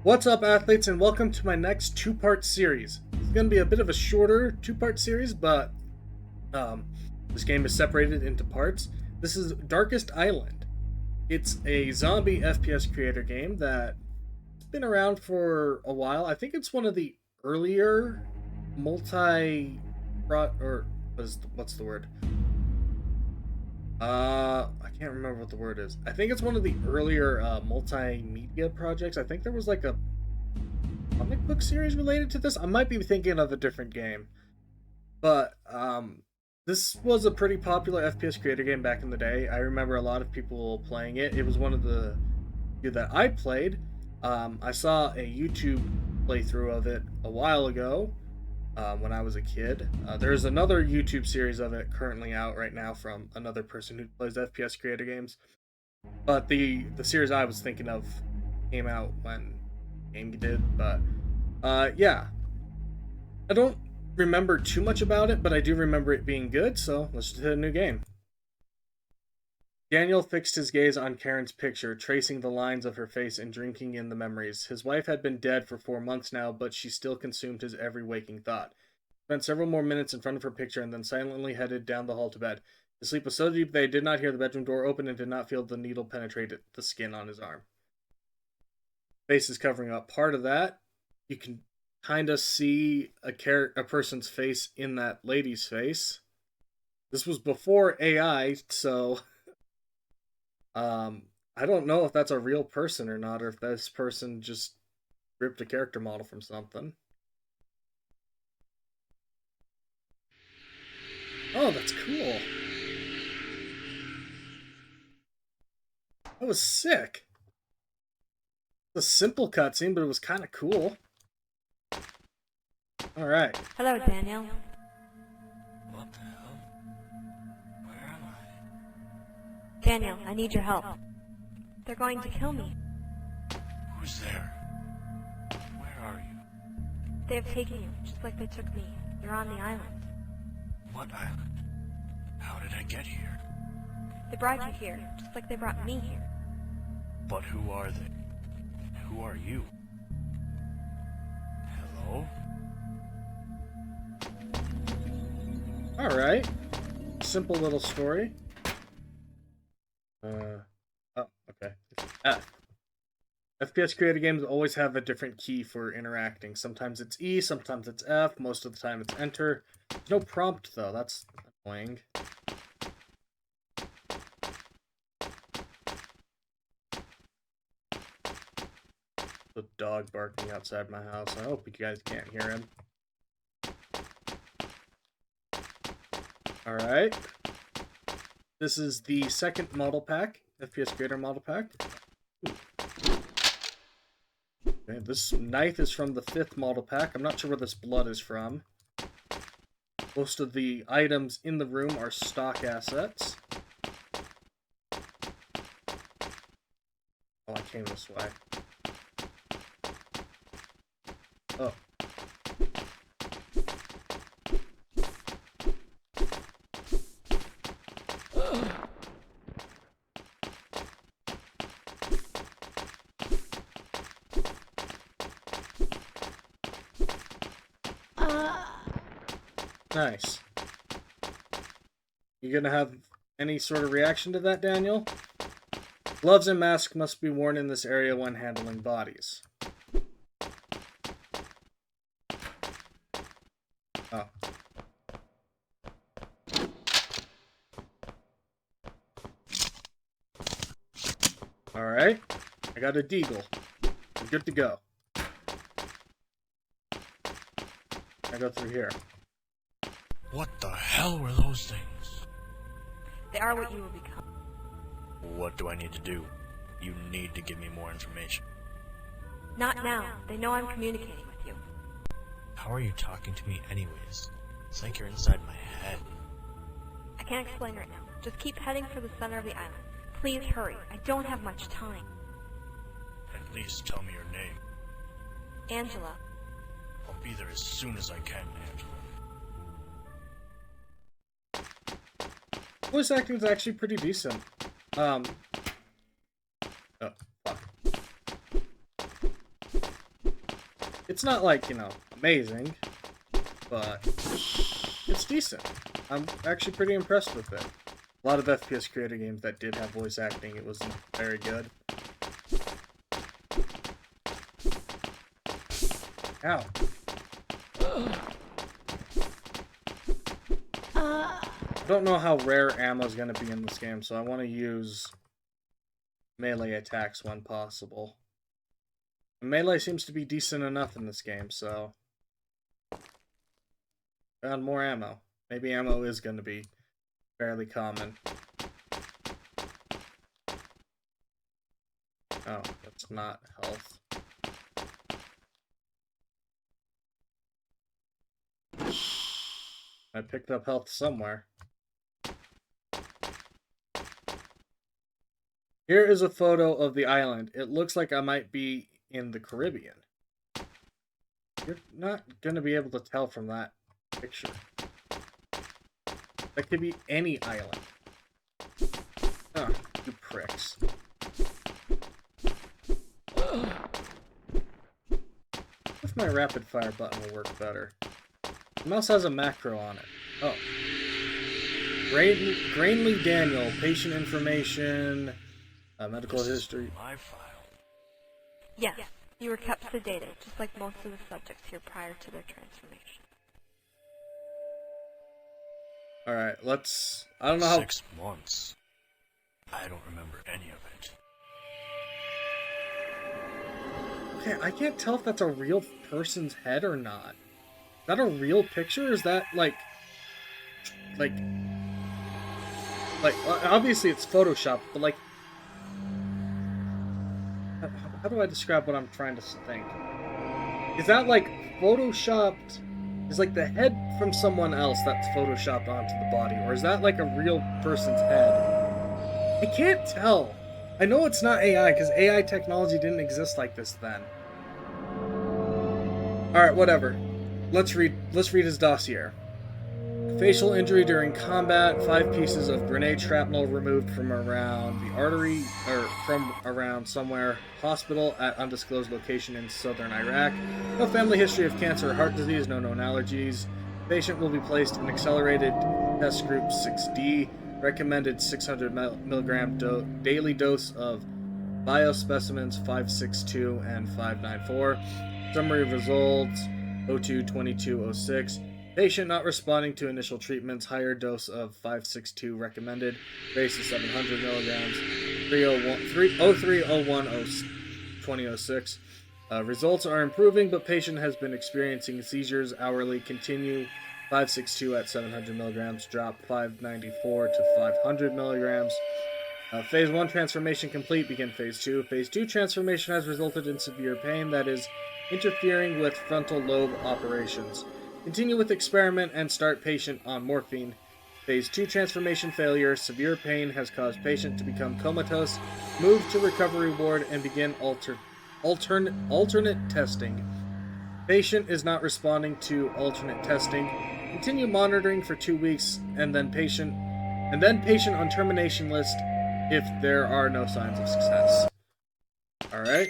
What's up, athletes, and welcome to my next two-part series. It's going to be a bit of a shorter two-part series, but um, this game is separated into parts. This is Darkest Island. It's a zombie FPS creator game that's been around for a while. I think it's one of the earlier multi... or what's the word? I can't remember what the word is. I think it's one of the earlier multimedia projects. I think there was like a comic book series related to this. I might be thinking of a different game, but this was a pretty popular FPS creator game back in the day. I remember a lot of people playing it. It was one of the few that I played. I saw a YouTube playthrough of it a while ago. When I was a kid. There's another YouTube series of it currently out right now from another person who plays FPS creator games. But the series I was thinking of came out when the game did. But yeah, I don't remember too much about it, but I do remember it being good. So let's just hit a new game. Daniel fixed his gaze on Karen's picture, tracing the lines of her face and drinking in the memories. His wife had been dead for 4 months now, but she still consumed his every waking thought. He spent several more minutes in front of her picture and then silently headed down the hall to bed. His sleep was so deep that he did not hear the bedroom door open and did not feel the needle penetrate the skin on his arm. Face is covering up part of that. You can kind of see a person's face in that lady's face. This was before AI, so... I don't know if that's a real person or not, or if this person just ripped a character model from something. Oh, that's cool. That was sick. It's a simple cutscene, but it was kind of cool. Alright. Hello, Daniel. What the hell? Where am I? Daniel, I need your help. They're going to kill me. Who's there? Where are you? They have taken you, just like they took me. You're on the island. What island? How did I get here? They brought you here, just like they brought me here. But who are they? Who are you? Hello? Alright. Simple little story. Oh, okay. It's F. FPS creator games always have a different key for interacting. Sometimes it's E, sometimes it's F, most of the time it's Enter. There's no prompt, though. That's annoying. The dog barking outside my house. I hope you guys can't hear him. Alright. This is the second model pack. FPS Creator model pack. Okay, this knife is from the 5th model pack. I'm not sure where this blood is from. Most of the items in the room are stock assets. Oh, I came this way. Oh. Nice. You gonna have any sort of reaction to that, Daniel? Gloves and mask must be worn in this area when handling bodies. Oh. Alright. I got a deagle. I'm good to go. I go through here. What the hell were those things? They are what you will become. What do I need to do? You need to give me more information. Not now. They know I'm communicating with you. How are you talking to me anyways? It's like you're inside my head. I can't explain right now. Just keep heading for the center of the island. Please hurry. I don't have much time. At least tell me your name. Angela. I'll be there as soon as I can, Angela. Voice acting is actually pretty decent. Oh, fuck. It's not like, you know, amazing, but it's decent. I'm actually pretty impressed with it. A lot of FPS Creator games that did have voice acting, it wasn't very good. Ow. I don't know how rare ammo is going to be in this game, so I want to use melee attacks when possible. Melee seems to be decent enough in this game, so... Found more ammo. Maybe ammo is going to be fairly common. Oh, that's not health. I picked up health somewhere. Here is a photo of the island. It looks like I might be in the Caribbean. You're not going to be able to tell from that picture. That could be any island. Oh, you pricks. If my rapid fire button will work better. The mouse has a macro on it. Oh. Grainley Daniel, patient information, medical history. My file. Yes, you were kept sedated, just like most of the subjects here prior to their transformation. Alright, let's... I don't know how... 6 months. I don't remember any of it. Okay, I can't tell if that's a real person's head or not. Is that a real picture? Is that, like, obviously it's Photoshopped, but, like... How do I describe what I'm trying to think? Is that, like, Photoshopped... Is, like, the head from someone else that's Photoshopped onto the body? Or is that, like, a real person's head? I can't tell. I know it's not AI, because AI technology didn't exist like this then. Alright, whatever. Let's read his dossier. Facial injury during combat, 5 pieces of grenade shrapnel removed from around the artery, or from around somewhere. Hospital at undisclosed location in southern Iraq. No family history of cancer or heart disease, no known allergies. Patient will be placed in accelerated test group 6D. Recommended 600 milligram daily dose of biospecimens 562 and 594. Summary of results 02-2206. Patient not responding to initial treatments. Higher dose of 562 recommended. Base is 700 milligrams. 0301-2006. Results are improving, but patient has been experiencing seizures hourly. Continue 562 at 700 milligrams. Drop 594 to 500 milligrams. Phase 1 transformation complete. Begin Phase 2. Phase 2 transformation has resulted in severe pain that is interfering with frontal lobe operations. Continue with experiment and start patient on morphine. Phase 2 transformation failure. Severe pain has caused patient to become comatose. Move to recovery ward and begin alternate testing. Patient is not responding to alternate testing. Continue monitoring for 2 weeks and then patient on termination list if there are no signs of success. Alright.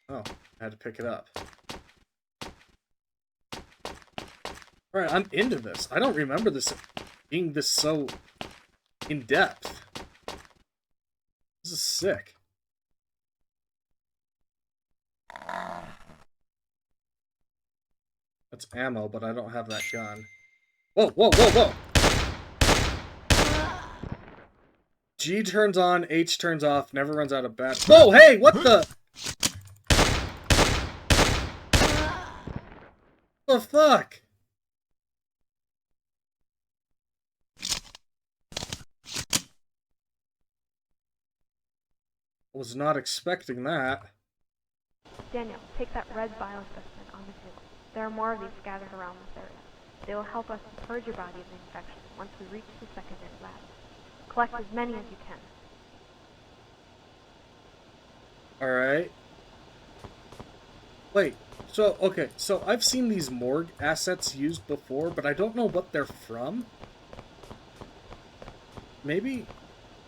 Oh, I had to pick it up. Alright, I'm into this. I don't remember this being this so in-depth. This is sick. That's ammo, but I don't have that gun. Whoa, whoa, whoa, whoa! G turns on, H turns off, never runs out of bat. Whoa, hey, what the? What the fuck? I was not expecting that. Daniel, take that red biospecimen on the table. There are more of these scattered around this area. They will help us to purge your body of the infection once we reach the secondary lab. Collect as many as you can. Alright. Wait, so, okay, so I've seen these morgue assets used before, but I don't know what they're from. Maybe?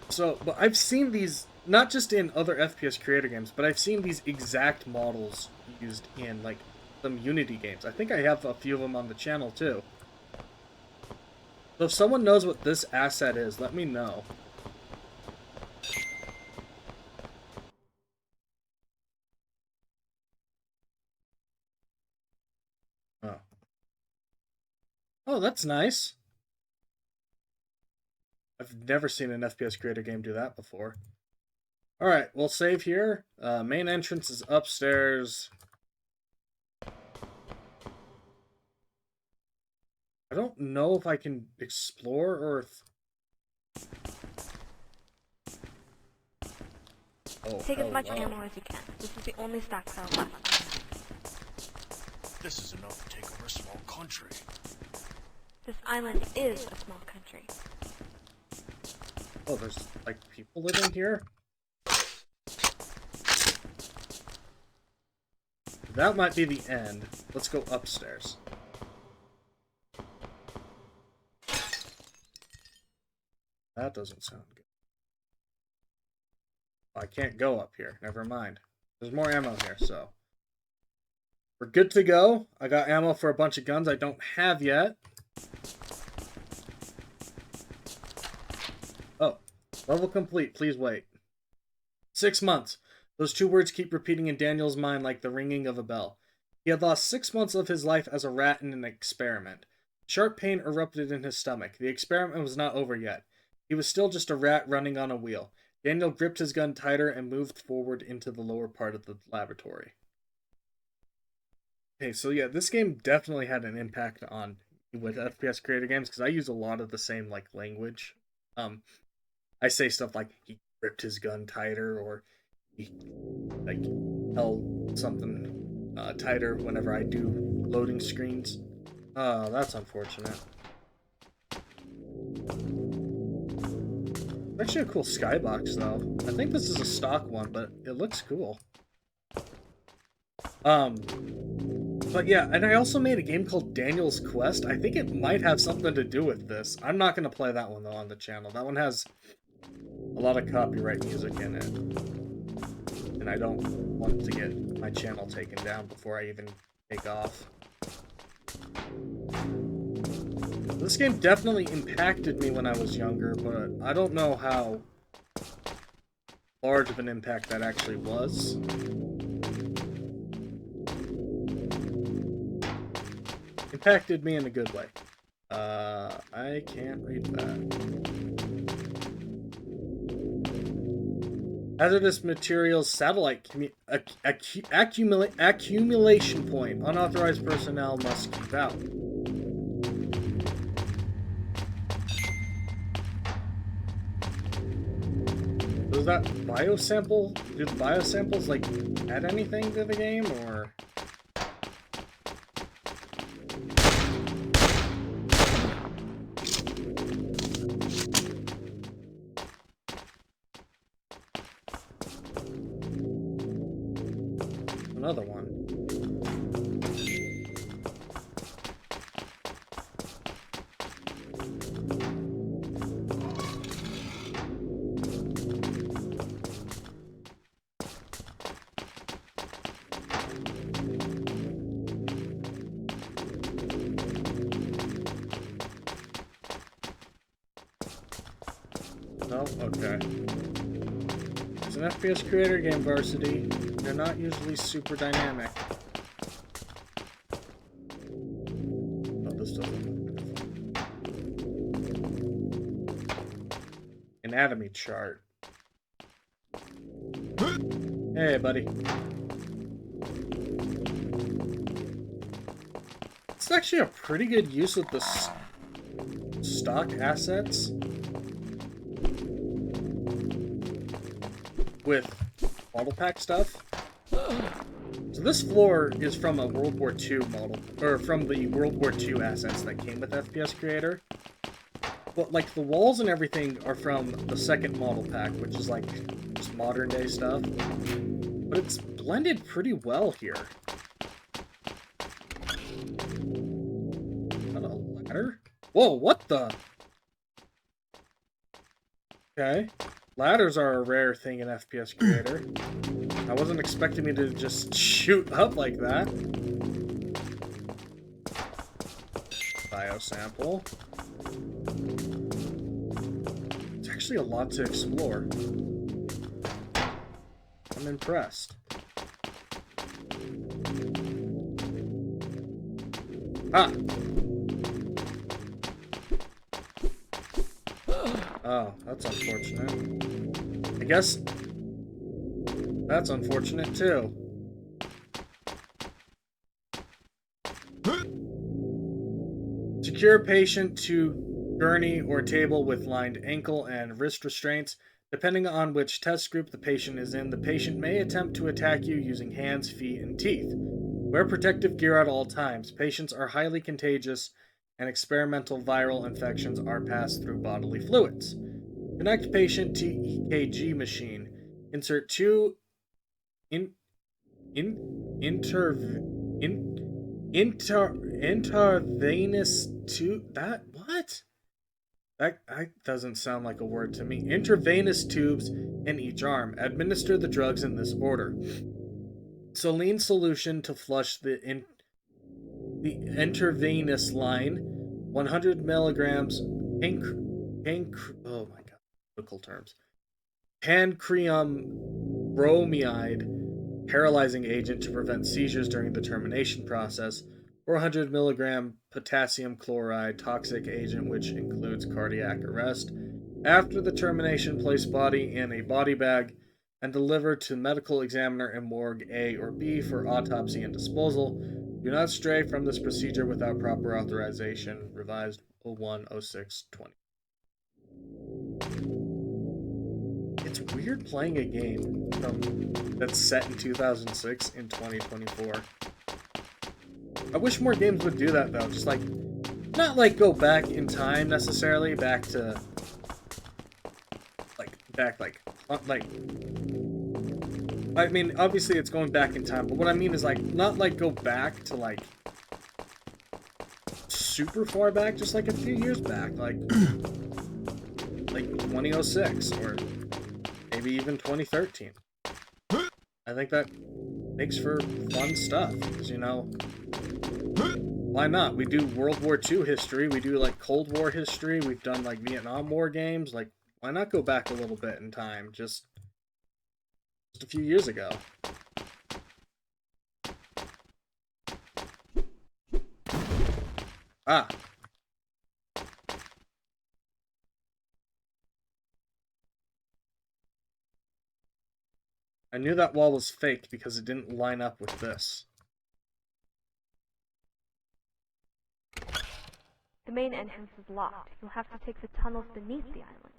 So, but I've seen these, not just in other FPS Creator games, but I've seen these exact models used in, like, some Unity games. I think I have a few of them on the channel too. So if someone knows what this asset is, let me know. Oh. Oh, that's nice. I've never seen an FPS Creator game do that before. Alright, we'll save here. Main entrance is upstairs. I don't know if I can explore or if... Oh, Take as much ammo as you can. This is the only stockpile left. This is enough to take over a small country. This island is a small country. Oh, there's, like, people living here? That might be the end. Let's go upstairs. That doesn't sound good. Oh, I can't go up here. Never mind. There's more ammo here, so... We're good to go. I got ammo for a bunch of guns I don't have yet. Oh. Level complete. Please wait. 6 months. Those two words keep repeating in Daniel's mind like the ringing of a bell. He had lost 6 months of his life as a rat in an experiment. Sharp pain erupted in his stomach. The experiment was not over yet. He was still just a rat running on a wheel. Daniel gripped his gun tighter and moved forward into the lower part of the laboratory. Okay, so yeah, this game definitely had an impact on with FPS Creator games because I use a lot of the same like language. I say stuff like he gripped his gun tighter or he like held something tighter whenever I do loading screens. Oh, that's unfortunate. Actually a cool skybox though. I think this is a stock one, but it looks cool. But yeah, and I also made a game called Daniel's Quest. I think it might have something to do with this. I'm not going to play that one though on the channel. That one has a lot of copyright music in it. And I don't want to get my channel taken down before I even take off. This game definitely impacted me when I was younger, but I don't know how large of an impact that actually was. Impacted me in a good way. I can't read that. Hazardous materials satellite accumulation point. Unauthorized personnel must keep out. Does that biosample? Do the biosamples like add anything to the game or? Another one. No? Okay. It's an FPS Creator game, Varsity. They're not usually super dynamic. Oh, this doesn't. Anatomy chart. Hey, buddy. It's actually a pretty good use of the stock assets with model pack stuff. So this floor is from a World War II model, or from the World War II assets that came with FPS Creator. But like the walls and everything are from the second model pack, which is like just modern day stuff. But it's blended pretty well here. Is that a ladder? Whoa, what the? Okay. Ladders are a rare thing in FPS Creator. I wasn't expecting me to just shoot up like that. biosample. It's actually a lot to explore. I'm impressed. Ah! Oh, that's unfortunate. I guess that's unfortunate too. Secure patient to gurney or table with lined ankle and wrist restraints. Depending on which test group the patient is in, the patient may attempt to attack you using hands, feet, and teeth. Wear protective gear at all times. Patients are highly contagious, and experimental viral infections are passed through bodily fluids. Connect patient to EKG machine. Insert two intravenous tube. That doesn't sound like a word to me. Intravenous tubes in each arm. Administer the drugs in this order. Saline solution to flush the intravenous line. 100 milligrams. Oh my god, medical terms. Pancreum bromide, paralyzing agent to prevent seizures during the termination process. 400 milligram potassium chloride, toxic agent which includes cardiac arrest. After the termination, place body in a body bag and deliver to medical examiner in morgue A or B for autopsy and disposal. Do not stray from this procedure without proper authorization. Revised 01/06/20. It's weird playing a game that's set in 2006 in 2024. I wish more games would do that though. Just like, not like go back in time necessarily, back to I mean, obviously it's going back in time, but what I mean is like not like go back to like super far back, just like a few years back, like 2006 or maybe even 2013. I think that makes for fun stuff, because, you know, why not? We do World War II history, we do like Cold War history, we've done like Vietnam War games, like why not go back a little bit in time, just a few years ago. Ah. I knew that wall was fake because it didn't line up with this. The main entrance is locked. You'll have to take the tunnels beneath the island.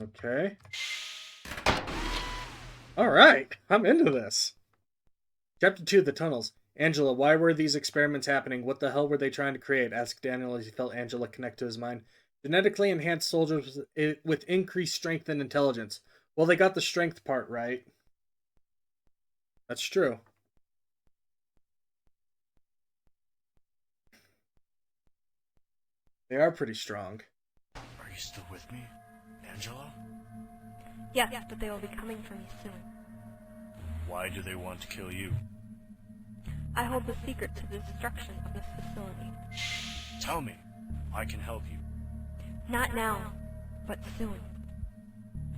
Okay. Alright, I'm into this. Chapter 2, The Tunnels. Angela, why were these experiments happening? What the hell were they trying to create? Asked Daniel as he felt Angela connect to his mind. Genetically enhanced soldiers with increased strength and intelligence. Well, they got the strength part right. That's true. They are pretty strong. Are you still with me, Angela? Yes, but they will be coming for me soon. Why do they want to kill you? I hold the secret to the destruction of this facility. Tell me. I can help you. Not now, but soon.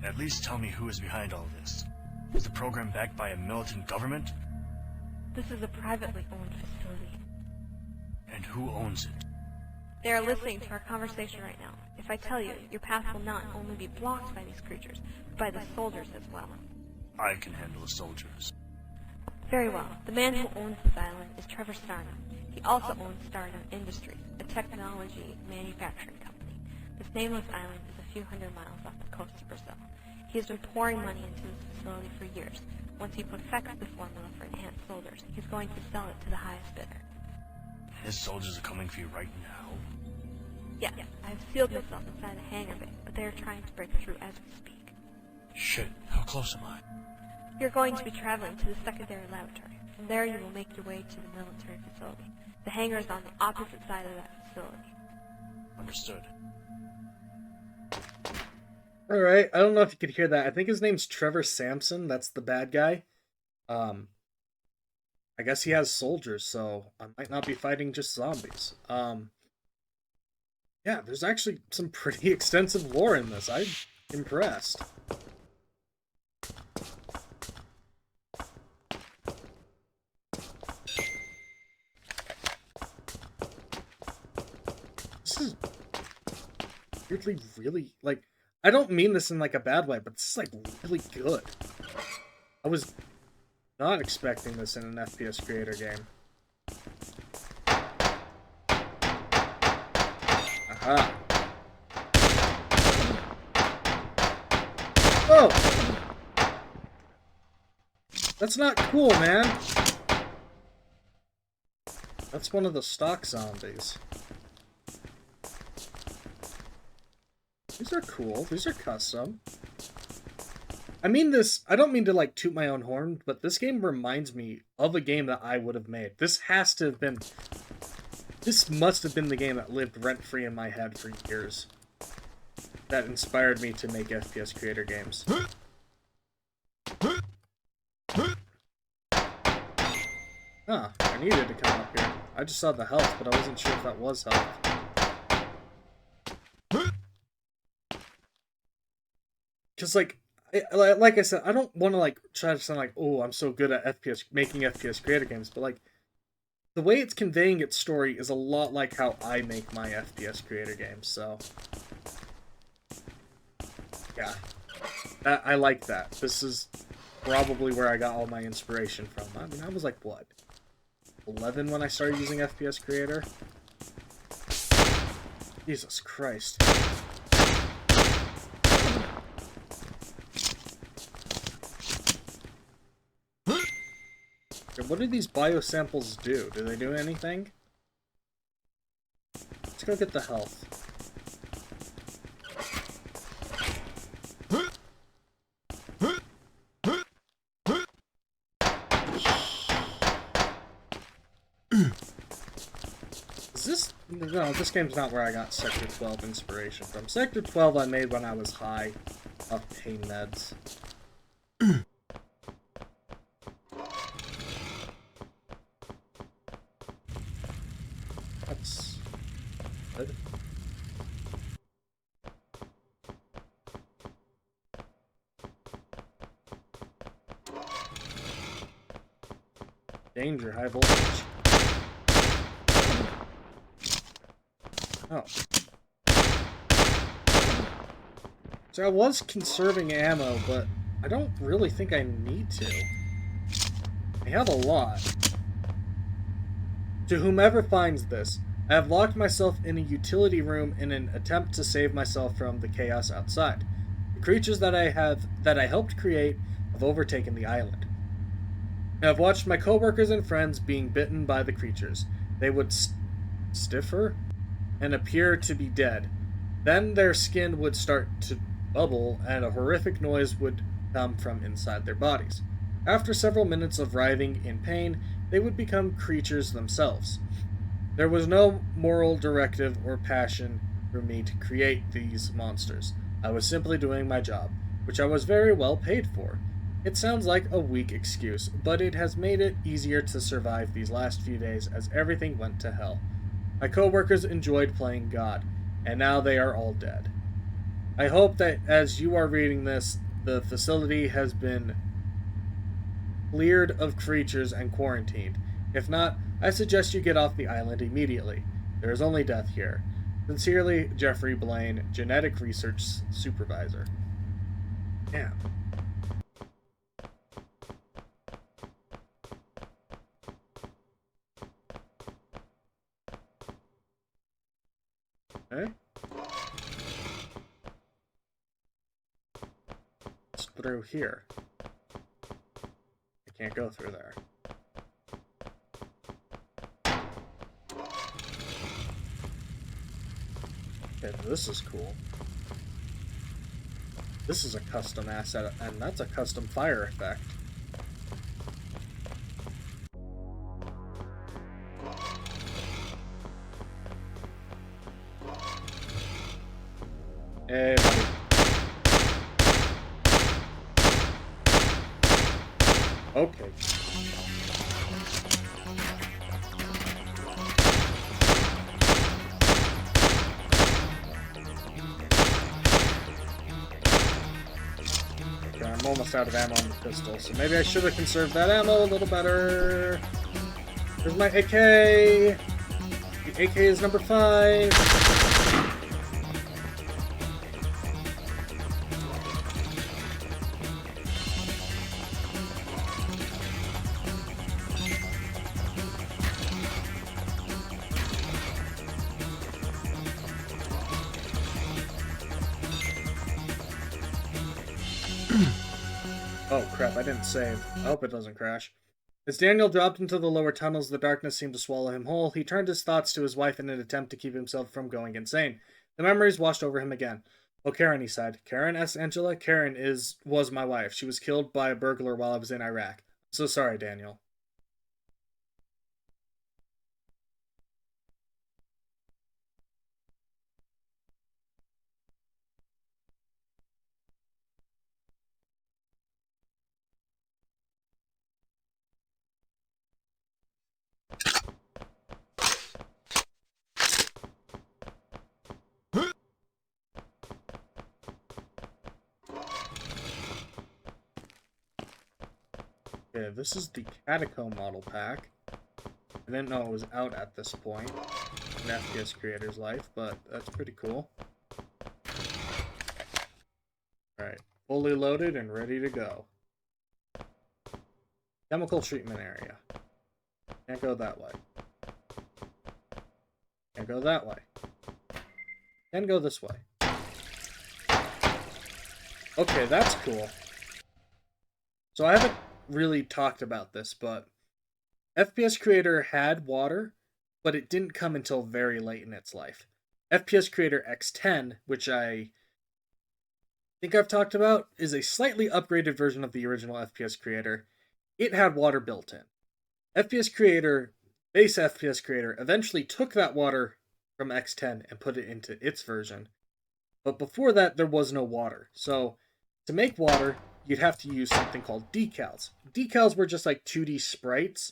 At least tell me who is behind all this. Is the program backed by a militant government? This is a privately owned facility. And who owns it? They are listening to our conversation right now. If I tell you, your path will not only be blocked by these creatures, but by the soldiers as well. I can handle the soldiers. Very well. The man who owns this island is Trevor Starnum. He also owns Starnum Industries, a technology manufacturing company. This nameless island is a few hundred miles off the coast of Brazil. He has been pouring money into this facility for years. Once he perfects the formula for enhanced soldiers, he's going to sell it to the highest bidder. His soldiers are coming for you right now? Yes, I've sealed myself inside a hangar bay, but they are trying to break through as we speak. Shit, how close am I? You're going to be traveling to the secondary laboratory. From there you will make your way to the military facility. The hangar is on the opposite side of that facility. Understood. Alright, I don't know if you could hear that. I think his name's Trevor Sampson. That's the bad guy. I guess he has soldiers, so I might not be fighting just zombies. Yeah, there's actually some pretty extensive lore in this. I'm impressed. This is weirdly really, like, I don't mean this in, like, a bad way, but this is, like, really good. I was not expecting this in an FPS Creator game. Aha. Oh! That's not cool, man. That's one of the stock zombies. These are cool. These are custom. I mean this, I don't mean to like toot my own horn, but this game reminds me of a game that I would have made. This must have been the game that lived rent-free in my head for years. That inspired me to make FPS Creator games. Huh, I needed to come up here. I just saw the health, but I wasn't sure if that was health. Because, like I said, I don't want to, like, try to sound like, oh, I'm so good at making FPS Creator games, but, like, the way it's conveying its story is a lot like how I make my FPS Creator games, so... yeah. I like that. This is probably where I got all my inspiration from. I mean, I was like, what? 11 when I started using FPS Creator? Jesus Christ. Okay, what do these biosamples do? Do they do anything? Let's go get the health. Is this... no, this game's not where I got Sector 12 inspiration from. Sector 12 I made when I was high off pain meds. That's good. Danger, high voltage. Oh. So I was conserving ammo, but I don't really think I need to. I have a lot. To whomever finds this, I have locked myself in a utility room in an attempt to save myself from the chaos outside. The creatures that I helped create have overtaken the island. I have watched my coworkers and friends being bitten by the creatures. They would stiffer and appear to be dead. Then their skin would start to bubble and a horrific noise would come from inside their bodies. After several minutes of writhing in pain, they would become creatures themselves. There was no moral directive or passion for me to create these monsters. I was simply doing my job, which I was very well paid for. It sounds like a weak excuse, but it has made it easier to survive these last few days as everything went to hell. My coworkers enjoyed playing God, and now they are all dead. I hope that as you are reading this, the facility has been cleared of creatures and quarantined. If not, I suggest you get off the island immediately. There is only death here. Sincerely, Jeffrey Blaine, Genetic Research Supervisor. Damn. Okay. It's through here. I can't go through there. Okay, this is cool. This is a custom asset, and that's a custom fire effect. Hey, buddy. Okay. I'm almost out of ammo on the pistol, so maybe I should have conserved that ammo a little better. Here's my AK. The AK is number 5. Oh crap, I didn't save. I hope it doesn't crash. As Daniel dropped into the lower tunnels, the darkness seemed to swallow him whole. He turned his thoughts to his wife in an attempt to keep himself from going insane. The memories washed over him again. Oh, Karen, he sighed. Karen, asked Angela. Karen was my wife. She was killed by a burglar while I was in Iraq. So sorry, Daniel. Okay, this is the Catacomb model pack. I didn't know it was out at this point in FPS Creator's life, but that's pretty cool. Alright, fully loaded and ready to go. Chemical treatment area. Can't go that way. Can't go that way. Can go this way. Okay, that's cool. So I haven't really talked about this, but FPS Creator had water, but it didn't come until very late in its life. FPS Creator X10, which I think I've talked about, is a slightly upgraded version of the original FPS Creator. It had water built in. FPS Creator, base FPS Creator, eventually took that water from X10 and put it into its version. But before that, there was no water. So, to make water, you'd have to use something called decals. Decals were just like 2D sprites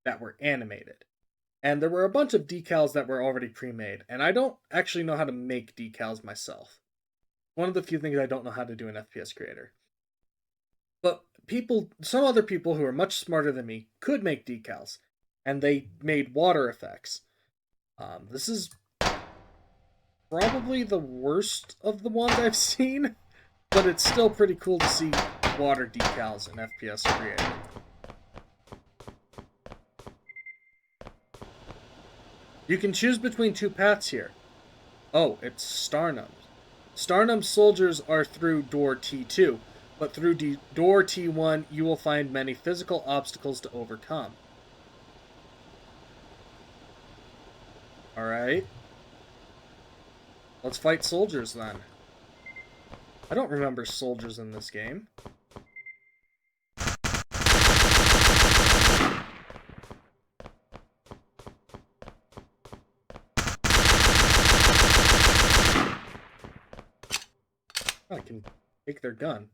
that were animated. And there were a bunch of decals that were already pre-made. And I don't actually know how to make decals myself. One of the few things I don't know how to do in FPS Creator. But some other people who are much smarter than me could make decals. And they made water effects. This is probably the worst of the ones I've seen. But it's still pretty cool to see water decals in FPS Creator. You can choose between 2 paths here. Oh, it's Starnum. Starnum soldiers are through door T2, but through door T1 you will find many physical obstacles to overcome. Alright. Let's fight soldiers then. I don't remember soldiers in this game. I can take their gun.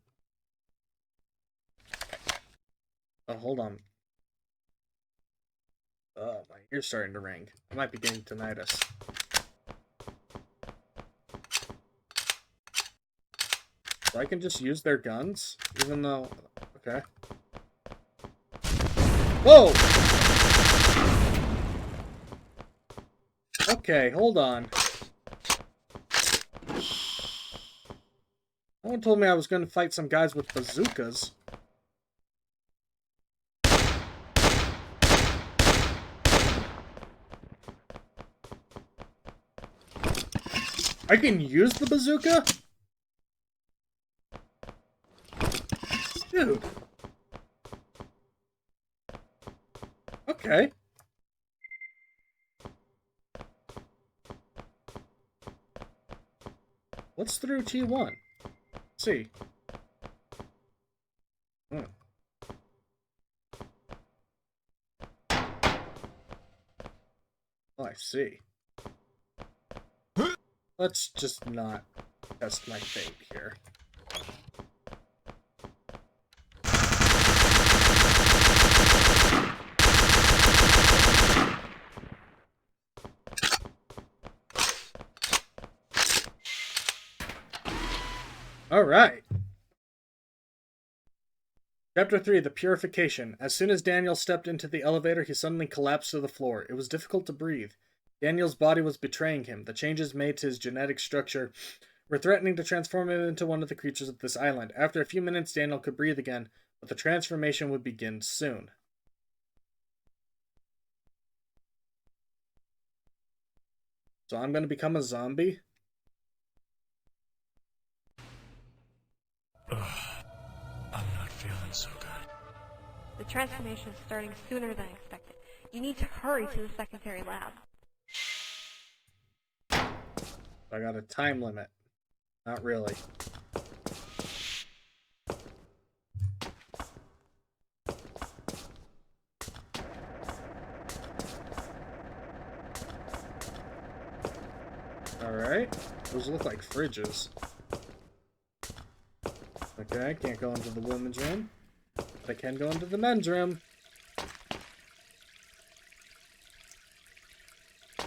Oh, hold on. Oh, my ear's starting to ring. I might be getting tinnitus. So I can just use their guns, even though... Okay. Whoa! Okay, hold on. Someone told me I was going to fight some guys with bazookas. I can use the bazooka? Dude. Okay. What's through T1? Let's see. Oh, I see. Let's just not test my fate here. All right. Chapter 3, The Purification. As soon as Daniel stepped into the elevator, he suddenly collapsed to the floor. It was difficult to breathe. Daniel's body was betraying him. The changes made to his genetic structure were threatening to transform him into one of the creatures of this island. After a few minutes, Daniel could breathe again, but the transformation would begin soon. So I'm going to become a zombie? Ugh, I'm not feeling so good. The transformation is starting sooner than expected. You need to hurry to the secondary lab. I got a time limit. Not really. Alright. Those look like fridges. Okay, can't go into the women's room. But I can go into the men's room.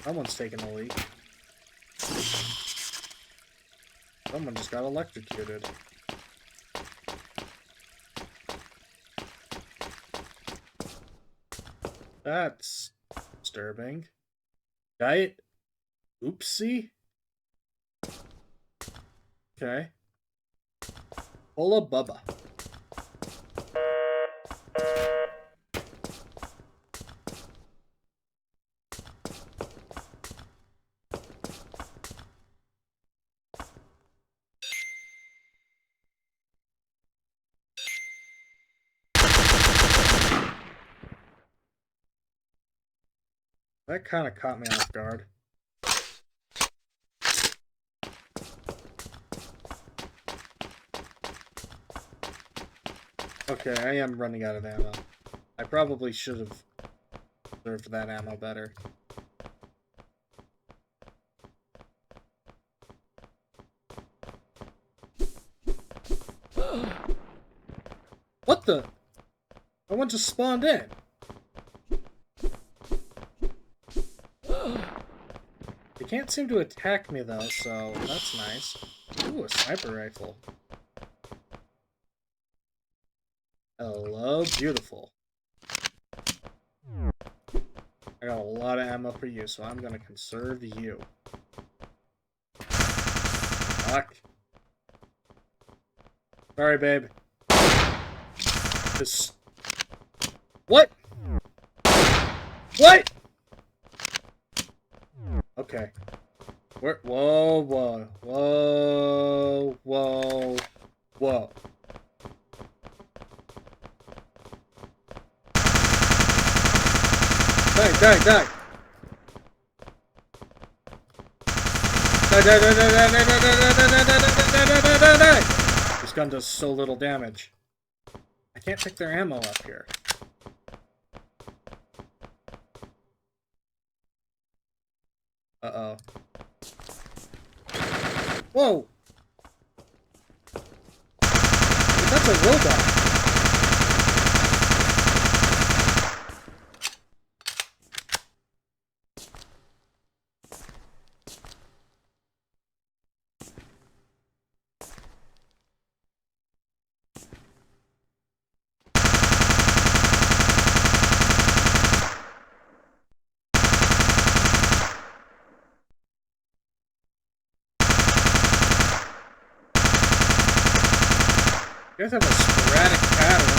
Someone's taking a leak. Someone just got electrocuted. That's disturbing. Diet Oopsie? Okay. Hola Bubba. That kind of caught me off guard. Okay, I am running out of ammo. I probably should have reserved that ammo better. What the? Someone just spawned in. They can't seem to attack me though, so that's nice. Ooh, a sniper rifle. Hello, beautiful. I got a lot of ammo for you, so I'm gonna conserve you. Fuck. Sorry, babe. This... What? What? Okay. Where? Whoa, whoa, whoa, whoa, whoa. Die, die, die. Die, die, die, die, die, die, die, die, die, die, die, die. This gun does so little damage. I can't pick their ammo up here. Uh-oh. Whoa! That's a robot. You guys have a sporadic pattern.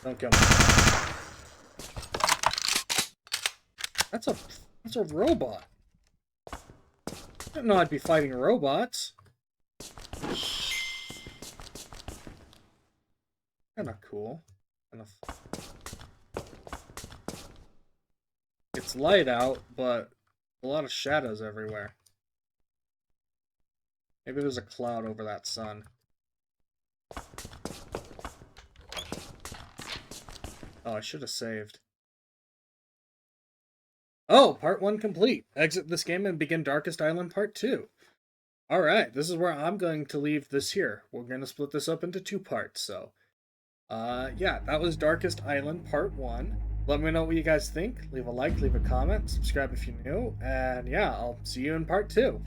Don't kill me. That's a robot. I didn't know I'd be fighting robots. Kinda cool. It's light out, but a lot of shadows everywhere. Maybe there's a cloud over that sun. Oh, I should have saved. Oh, part 1 complete. Exit this game and begin Darkest Island part 2. Alright, this is where I'm going to leave this here. We're going to split this up into 2 parts, so... yeah, that was Darkest Island part 1. Let me know what you guys think. Leave a like, leave a comment, subscribe if you're new, and yeah, I'll see you in part 2.